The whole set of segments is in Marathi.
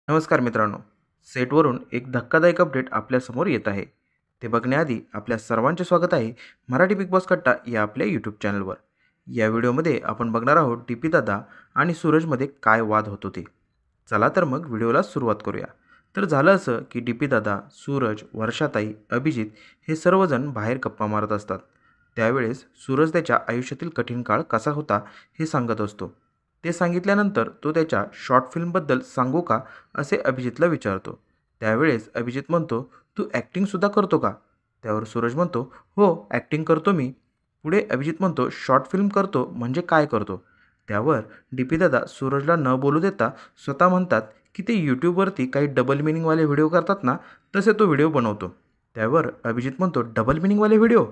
नमस्कार मित्रांनो, सेटवरून एक धक्कादायक अपडेट आपल्यासमोर येत आहे. ते बघण्याआधी आपल्या सर्वांचे स्वागत आहे मराठी बिग बॉस कट्टा या आपल्या यूट्यूब चॅनलवर. या व्हिडिओमध्ये आपण बघणार आहोत डी पी दादा आणि सूरजमध्ये काय वाद होत होते. चला तर मग व्हिडिओला सुरुवात करूया. तर झालं असं की डी पी दादा, सूरज, वर्षाताई, अभिजित हे सर्वजण बाहेर गप्पा मारत असतात. त्यावेळेस सूरज त्याच्या आयुष्यातील कठीण काळ कसा होता हे सांगत असतो. ते सांगितल्यानंतर तो त्याच्या शॉर्ट फिल्मबद्दल सांगू का असे अभिजितला विचारतो. त्यावेळेस अभिजित म्हणतो, तू ॲक्टिंगसुद्धा करतो का? त्यावर सूरज म्हणतो, हो ॲक्टिंग करतो मी. पुढे अभिजित म्हणतो, शॉर्ट फिल्म करतो म्हणजे काय करतो? त्यावर डी पी दादा सूरजला न बोलू देता स्वतः म्हणतात की ते यूट्यूबवरती काही डबल मिनिंगवाले व्हिडिओ करतात ना, तसे तो व्हिडिओ बनवतो. त्यावर अभिजित म्हणतो, डबल मिनिंगवाले व्हिडिओ?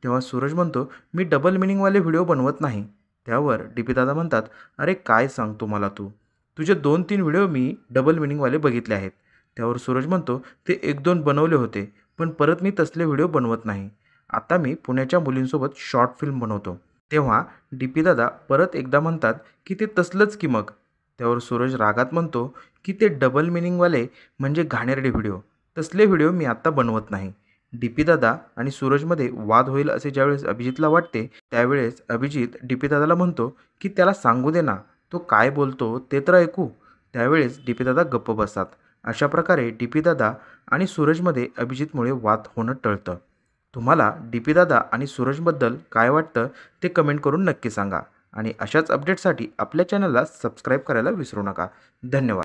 तेव्हा सूरज म्हणतो, मी डबल मिनिंगवाले व्हिडिओ बनवत नाही. त्यावर डी पी दादा म्हणतात, अरे काय सांगतो मला तू? तुझे 2-3 व्हिडिओ मी डबल मिनिंगवाले बघितले आहेत. त्यावर सूरज म्हणतो, ते 1-2 बनवले होते, पण परत मी तसले व्हिडिओ बनवत नाही. आता मी पुण्याच्या मुलींसोबत शॉर्ट फिल्म बनवतो. तेव्हा डी पी दादा परत एकदा म्हणतात की ते तसलंच की मग. त्यावर सूरज रागात म्हणतो की ते डबल मिनिंगवाले म्हणजे घाणेरडे व्हिडिओ. तसले व्हिडिओ मी आत्ता बनवत नाही. डी पी दादा आणि सूरजमध्ये वाद होईल असे ज्यावेळेस अभिजितला वाटते, त्यावेळेस अभिजित डी पी दादाला म्हणतो की त्याला सांगू दे ना, तो काय बोलतो ते तर ऐकू. त्यावेळेस डी पी दादा गप्प बसतात. अशा प्रकारे डी पी दादा आणि सूरजमध्ये अभिजितमुळे वाद होणं टळतं. तुम्हाला डी पी दादा आणि सूरजबद्दल काय वाटतं ते कमेंट करून नक्की सांगा. आणि अशाच अपडेटसाठी आपल्या चॅनलला सबस्क्राईब करायला विसरू नका. धन्यवाद.